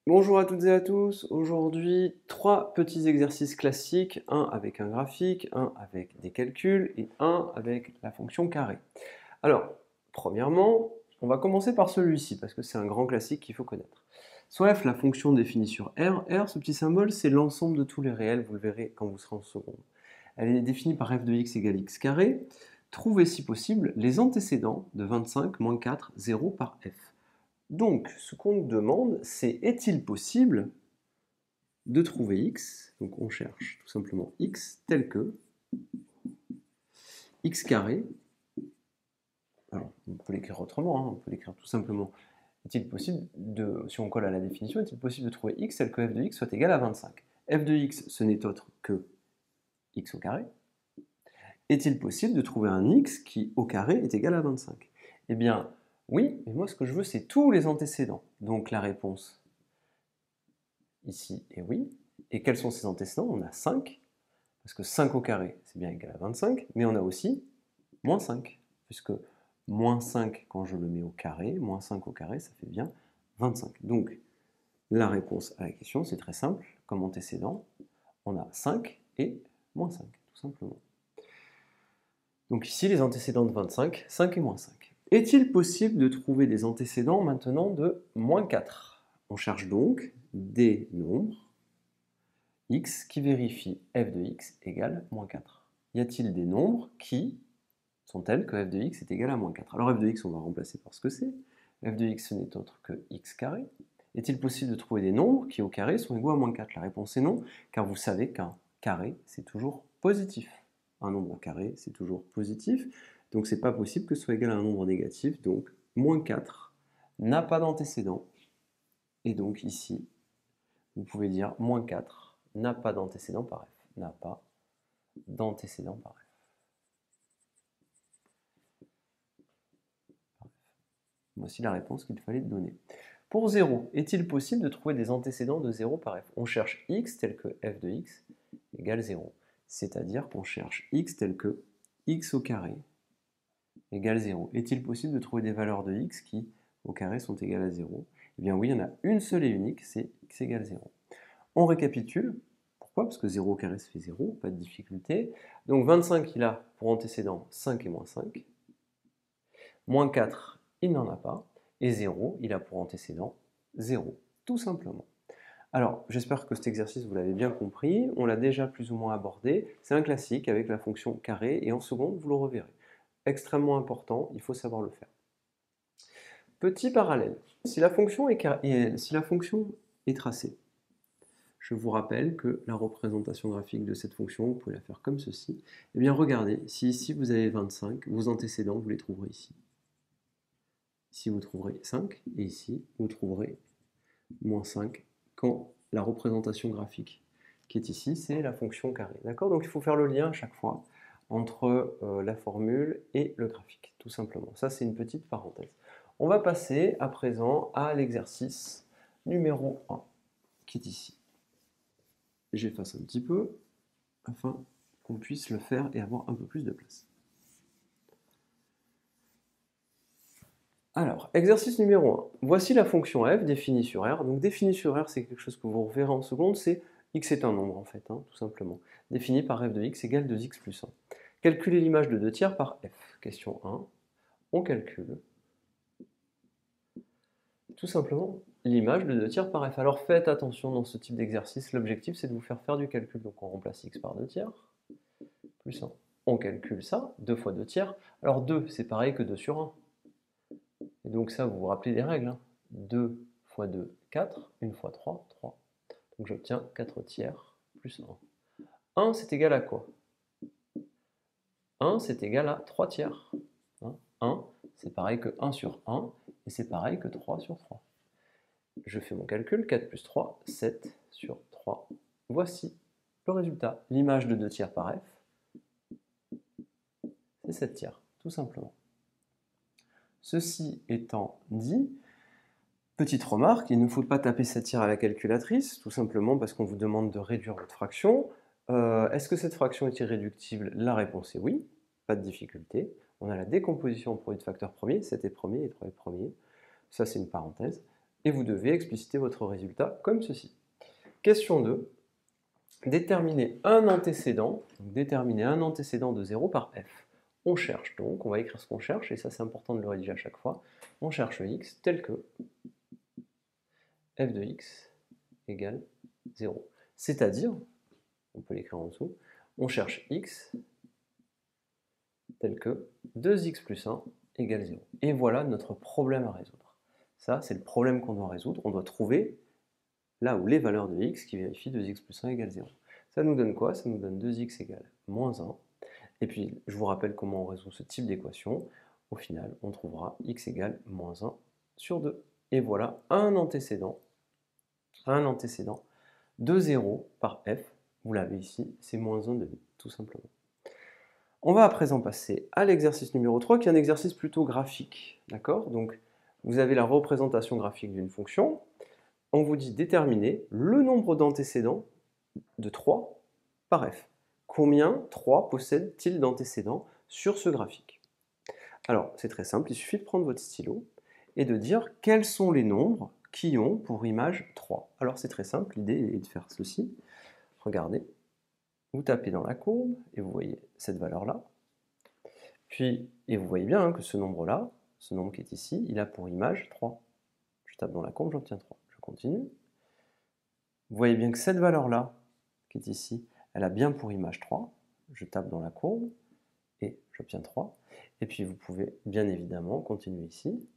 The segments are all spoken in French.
Bonjour à toutes et à tous. Aujourd'hui, trois petits exercices classiques, un avec un graphique, un avec des calculs et un avec la fonction carré. Alors, premièrement, on va commencer par celui-ci parce que c'est un grand classique qu'il faut connaître. Soit f, la fonction définie sur R. R, ce petit symbole, c'est l'ensemble de tous les réels, vous le verrez quand vous serez en seconde. Elle est définie par f de x égale x carré. Trouvez si possible les antécédents de 25 moins 4, 0 par f. Donc, ce qu'on nous demande, c'est est-il possible de trouver x, donc on cherche tout simplement x tel que x carré, alors on peut l'écrire autrement, on peut l'écrire tout simplement, est-il possible de, si on colle à la définition, est-il possible de trouver x tel que f de x soit égal à 25? F de x, ce n'est autre que x au carré. Est-il possible de trouver un x qui, au carré, est égal à 25? Eh bien, oui, mais moi ce que je veux, c'est tous les antécédents. Donc la réponse ici est oui. Et quels sont ces antécédents? On a 5, parce que 5 au carré, c'est bien égal à 25, mais on a aussi moins 5, puisque moins 5, quand je le mets au carré, moins 5 au carré, ça fait bien 25. Donc, la réponse à la question, c'est très simple. Comme antécédent, on a 5 et moins 5, tout simplement. Donc ici, les antécédents de 25, 5 et moins 5. Est-il possible de trouver des antécédents maintenant de moins 4? On cherche donc des nombres x qui vérifient f de x égale moins 4. Y a-t-il des nombres qui sont telles que f de x est égal à moins 4? Alors f de x, on va remplacer par ce que c'est. F de x, ce n'est autre que x carré. Est-il possible de trouver des nombres qui au carré sont égaux à moins 4? La réponse est non, car vous savez qu'un carré, c'est toujours positif. Un nombre au carré, c'est toujours positif. Donc c'est pas possible que ce soit égal à un nombre négatif. Donc moins 4 n'a pas d'antécédent. Et donc ici, vous pouvez dire moins 4 n'a pas d'antécédent par f. N'a pas d'antécédent par f. Voici la réponse qu'il fallait donner. Pour 0, est-il possible de trouver des antécédents de 0 par f? On cherche x tel que f de x égale 0. C'est-à-dire qu'on cherche x tel que x au carré égale 0. Est-il possible de trouver des valeurs de x qui, au carré, sont égales à 0? Eh bien oui, il y en a une seule et unique, c'est x égale 0. On récapitule. Pourquoi? Parce que 0 au carré, ça fait 0, pas de difficulté. Donc 25, il a pour antécédent 5 et moins 5. Moins 4, il n'en a pas. Et 0, il a pour antécédent 0, tout simplement. Alors, j'espère que cet exercice, vous l'avez bien compris. On l'a déjà plus ou moins abordé. C'est un classique avec la fonction carré, et en seconde, vous le reverrez. Extrêmement important, il faut savoir le faire. Petit parallèle. Si la fonction est tracée, je vous rappelle que la représentation graphique de cette fonction, vous pouvez la faire comme ceci. Eh bien, regardez, si ici vous avez 25, vos antécédents, vous les trouverez ici. Ici, vous trouverez 5, et ici, vous trouverez moins 5, quand la représentation graphique qui est ici, c'est la fonction carré. D'accord? Donc, il faut faire le lien à chaque fois entre la formule et le graphique, tout simplement. Ça, c'est une petite parenthèse. On va passer à présent à l'exercice numéro 1, qui est ici. J'efface un petit peu, afin qu'on puisse le faire et avoir un peu plus de place. Alors, exercice numéro 1. Voici la fonction f définie sur R. Donc définie sur R, c'est quelque chose que vous reverrez en seconde, c'est x est un nombre en fait, tout simplement. Défini par f de x égale 2x plus 1. Calculez l'image de 2 tiers par f. Question 1. On calcule tout simplement l'image de 2 tiers par f. Alors faites attention dans ce type d'exercice, l'objectif c'est de vous faire faire du calcul. Donc on remplace x par 2 tiers, plus 1. On calcule ça, 2 fois 2 tiers. Alors 2, c'est pareil que 2 sur 1. Et donc ça, vous vous rappelez des règles. 2 fois 2, 4. 1 fois 3, 3. Donc j'obtiens 4 tiers plus 1. 1, c'est égal à quoi? 1, c'est égal à 3 tiers. 1, c'est pareil que 1 sur 1, et c'est pareil que 3 sur 3. Je fais mon calcul, 4 plus 3, 7 sur 3. Voici le résultat. L'image de 2 tiers par f, c'est 7 tiers, tout simplement. Ceci étant dit, petite remarque, il ne faut pas taper 7 tiers à la calculatrice, tout simplement parce qu'on vous demande de réduire votre fraction. Est-ce que cette fraction est irréductible? La réponse est oui, pas de difficulté. On a la décomposition en produit de facteurs premiers, 7 est premier et 3 est premier. Ça, c'est une parenthèse. et vous devez expliciter votre résultat comme ceci. Question 2. Déterminer un antécédent, de 0 par f. On cherche donc, on va écrire ce qu'on cherche, et ça c'est important de le rédiger à chaque fois. On cherche x tel que f de x égale 0. C'est-à-dire, on peut l'écrire en dessous, on cherche x tel que 2x plus 1 égale 0. Et voilà notre problème à résoudre. Ça, c'est le problème qu'on doit résoudre. On doit trouver là où les valeurs de x qui vérifient 2x plus 1 égale 0. Ça nous donne quoi? Ça nous donne 2x égale moins 1. Et puis, je vous rappelle comment on résout ce type d'équation. Au final, on trouvera x égale moins 1 sur 2. Et voilà un antécédent de 0 par f. Vous l'avez ici, c'est moins 1 demi, tout simplement. On va à présent passer à l'exercice numéro 3, qui est un exercice plutôt graphique. D'accord? Donc, vous avez la représentation graphique d'une fonction. On vous dit déterminer le nombre d'antécédents de 3 par f. Combien 3 possède-t-il d'antécédents sur ce graphique? Alors, c'est très simple, il suffit de prendre votre stylo et de dire quels sont les nombres qui ont pour image 3. Alors, c'est très simple, l'idée est de faire ceci. Regardez, vous tapez dans la courbe et vous voyez cette valeur-là. Puis, et vous voyez bien que ce nombre-là, ce nombre qui est ici, il a pour image 3. Je tape dans la courbe, j'obtiens 3. Je continue. Vous voyez bien que cette valeur-là, qui est ici, elle a bien pour image 3. Je tape dans la courbe et j'obtiens 3. Et puis vous pouvez bien évidemment continuer ici.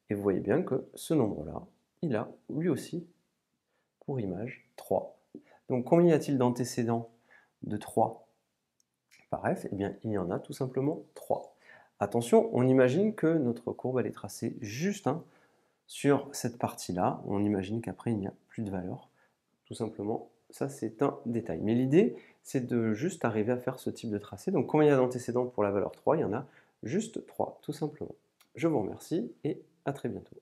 Et vous voyez bien que ce nombre-là, il a lui aussi pour image 3. Donc combien y a-t-il d'antécédents de 3 par f? Eh bien, il y en a tout simplement 3. Attention, on imagine que notre courbe elle est tracée juste sur cette partie-là. On imagine qu'après, il n'y a plus de valeur. Tout simplement, ça c'est un détail. Mais l'idée, c'est de juste arriver à faire ce type de tracé. Donc combien il y a d'antécédents pour la valeur 3? Il y en a juste 3, tout simplement. Je vous remercie et à très bientôt.